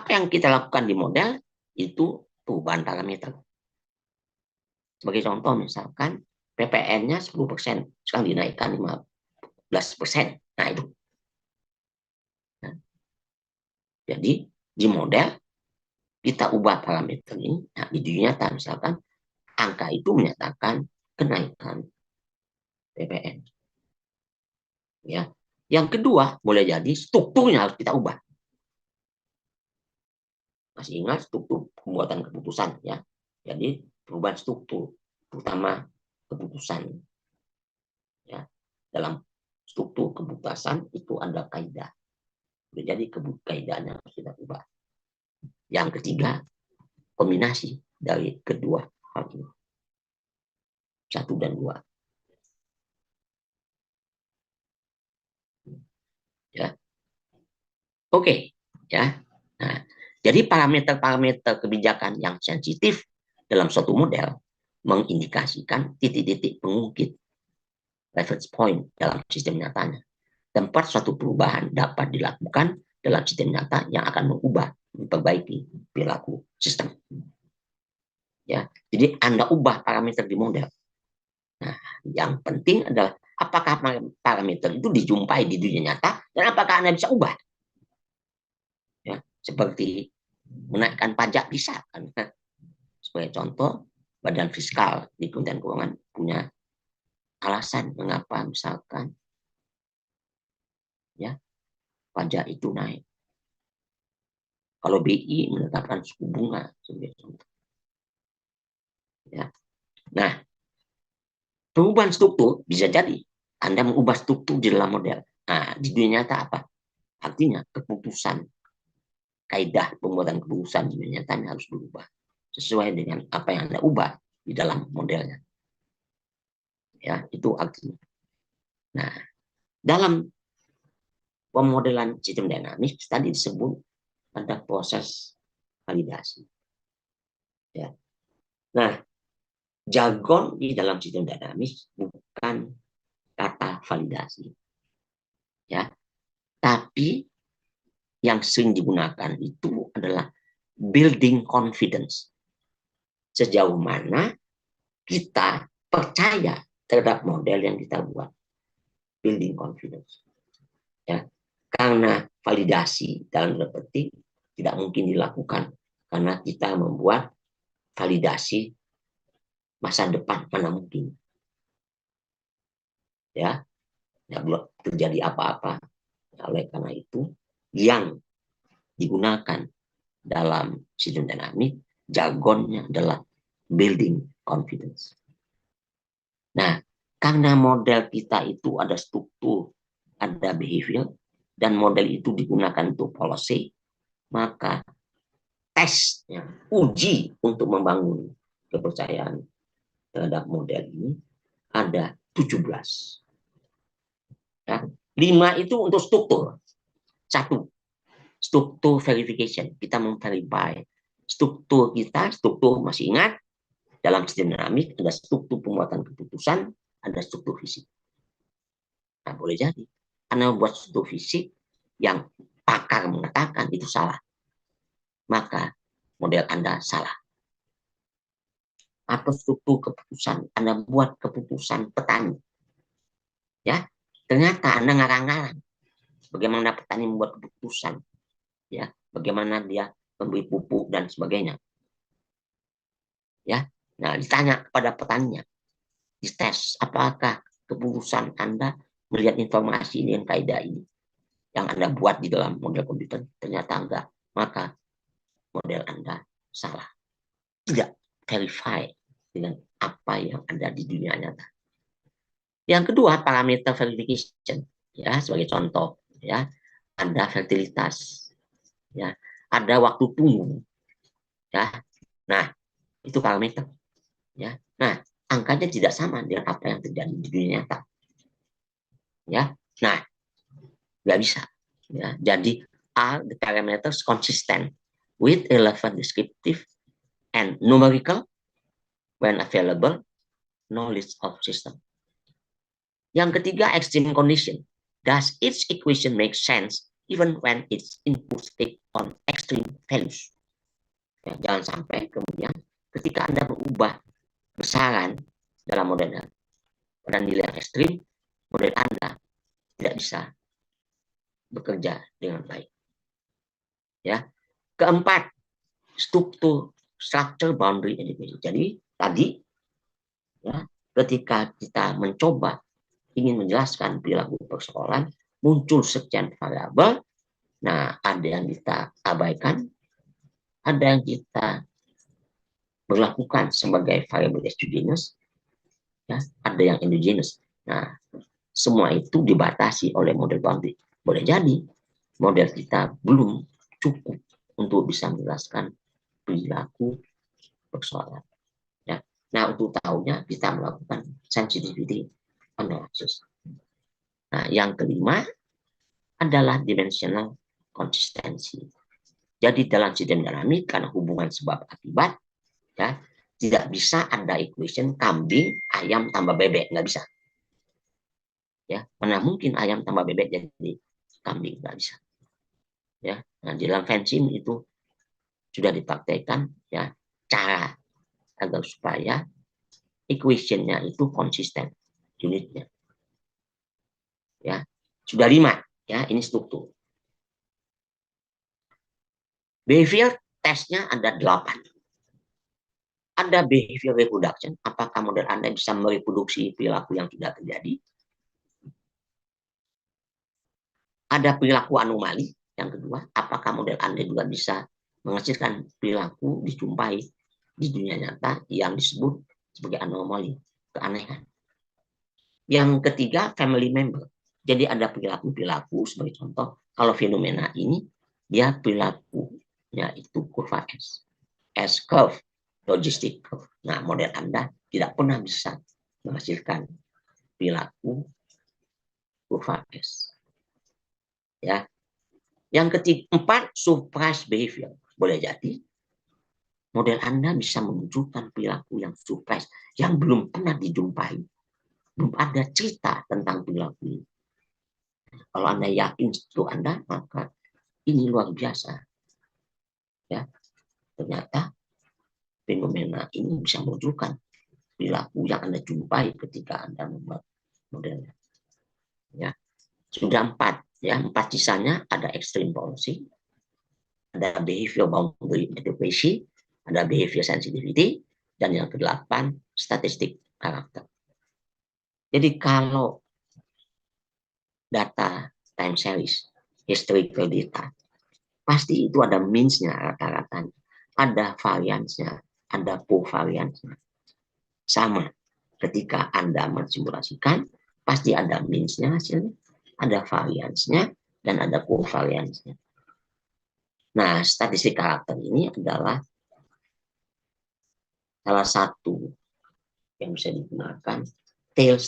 apa yang kita lakukan di model itu perubahan parameter. Sebagai contoh misalkan PPN-nya 10%, sekarang dinaikkan 15%. Nah itu. Nah, jadi di model kita ubah parameter ini. Nah, di dunia nyata misalkan angka itu menyatakan kenaikan PPN. Ya. Yang kedua, boleh jadi strukturnya harus kita ubah. Masih ingat struktur pembuatan keputusan ya. Jadi perubahan struktur, terutama keputusan. Ya. Dalam struktur keputusan itu ada kaidah. Jadi kaidahnya harus kita ubah. Yang ketiga, kombinasi dari kedua hal ini. 1 dan 2. Ya. Oke, ya. Nah, jadi parameter-parameter kebijakan yang sensitif dalam suatu model mengindikasikan titik-titik pengungkit reference point dalam sistem nyatanya. Tempat suatu perubahan dapat dilakukan dalam sistem nyata yang akan mengubah, memperbaiki perilaku sistem. Ya, jadi Anda ubah parameter di model. Nah, yang penting adalah apakah parameter itu dijumpai di dunia nyata dan apakah Anda bisa ubah. Ya, seperti menaikkan pajak bisa kan. Sebagai contoh, Badan Fiskal di Kementerian Keuangan punya alasan mengapa misalkan ya pajak itu naik. Kalau BI menetapkan suku bunga sebagai contoh. Ya. Nah, perubahan struktur bisa jadi Anda mengubah struktur di dalam model. Nah, di dunia nyata apa? Artinya keputusan, kaidah pembuatan keputusan di dunia nyata harus berubah sesuai dengan apa yang Anda ubah di dalam modelnya. Ya, itu artinya. Nah, dalam pemodelan sistem dinamis tadi disebut ada proses validasi. Ya. Nah, jargon di dalam sistem dinamis bukan kata validasi. Ya. Tapi yang sering digunakan itu adalah building confidence. Sejauh mana kita percaya terhadap model yang kita buat. Building confidence. Ya. Karena validasi dalam tanda petik tidak mungkin dilakukan karena kita membuat validasi masa depan, mana mungkin. Ya, belum terjadi apa-apa. Oleh karena itu, yang digunakan dalam sistem dinamik, jargonnya adalah building confidence. Nah, karena model kita itu ada struktur, ada behavior, dan model itu digunakan untuk policy, maka tes, uji untuk membangun kepercayaan terhadap model ini ada 17. Ya. 5 itu untuk struktur. 1, struktur verification. Kita memverify struktur kita, struktur masih ingat, dalam sistem dinamik ada struktur pembuatan keputusan, ada struktur fisik. Nah, boleh jadi Anda membuat struktur fisik yang pakar mengatakan itu salah. Maka model Anda salah. Atau struktur keputusan, Anda buat keputusan petani. Ya, ternyata Anda ngarang-ngarang. Bagaimana petani membuat keputusan. Ya, bagaimana dia memberi pupuk dan sebagainya. Ya, nah ditanya kepada petaninya, dites apakah keputusan Anda melihat informasi ini yang kaidah ini yang Anda buat di dalam model komputer, ternyata enggak, maka model Anda salah, tidak verify dengan apa yang ada di dunia nyata. Yang kedua, parameter verification, ya sebagai contoh, ya ada fertilitas, ya ada waktu tunggu, ya. Nah, itu parameter, ya. Nah, angkanya tidak sama dengan apa yang terjadi di dunia nyata, ya. Nah, nggak bisa, ya. Jadi are the parameters consistent with relevant descriptive and numerical when available knowledge of system. Yang ketiga, extreme condition. Does each equation make sense even when its input take on extreme extreme values. Ya, jangan sampai kemudian ketika Anda berubah besaran dalam model pada nilai yang ekstrim, model Anda tidak bisa bekerja dengan baik. Ya. Keempat, structure boundary education. Jadi tadi ya, ketika kita mencoba ingin menjelaskan perilaku persoalan, muncul sekian variabel. Nah, ada yang kita abaikan, ada yang kita berlakukan sebagai variabel exogenous, ya, ada yang endogenous. Nah, semua itu dibatasi oleh model boundary. Boleh jadi model kita belum cukup untuk bisa menjelaskan perilaku persoalan. Ya. Nah, untuk tahunya kita melakukan sensitivity analysis. Nah, yang kelima adalah dimensional konsistensi. Jadi dalam sistem dinamik karena hubungan sebab akibat, ya, tidak bisa ada equation kambing ayam tambah bebek, nggak bisa. Ya, mana mungkin ayam tambah bebek jadi kambing, nggak bisa. Ya, nah di dalam fencing itu sudah dipraktekkan ya cara agar supaya equation-nya itu konsisten unitnya. Ya, sudah 5 ya, ini struktur. Behavior testnya ada 8. Ada behavior reproduction, apakah model Anda bisa mereproduksi perilaku yang sudah terjadi. Ada perilaku anomali, yang kedua, apakah model Anda juga bisa menghasilkan perilaku dijumpai di dunia nyata yang disebut sebagai anomali, keanehan. Yang ketiga, family member. Jadi ada perilaku-perilaku sebagai contoh, kalau fenomena ini, dia perilakunya itu kurva S curve, logistic curve. Nah, model Anda tidak pernah bisa menghasilkan perilaku kurva S. Ya. Yang keempat, surprise behavior. Boleh jadi model Anda bisa menunjukkan perilaku yang surprise, yang belum pernah dijumpai. Belum ada cerita tentang perilaku ini. Kalau Anda yakin itu Anda, maka ini luar biasa. Ya, ternyata fenomena ini bisa menunjukkan perilaku yang Anda jumpai ketika Anda membuat modelnya. Ya, sudah 4. Ya, 4 sisanya ada extreme policy, ada behavior boundary adequacy, ada behavior sensitivity, dan yang ke-8 statistik karakter. Jadi kalau data time series, historical data, pasti itu ada means-nya, rata-ratanya, ada variance-nya, ada covariance-nya. Sama ketika Anda mensimulasikan, pasti ada means-nya hasilnya, ada variance-nya, dan ada covariance-nya. Nah, statistik karakter ini adalah salah satu yang bisa digunakan tail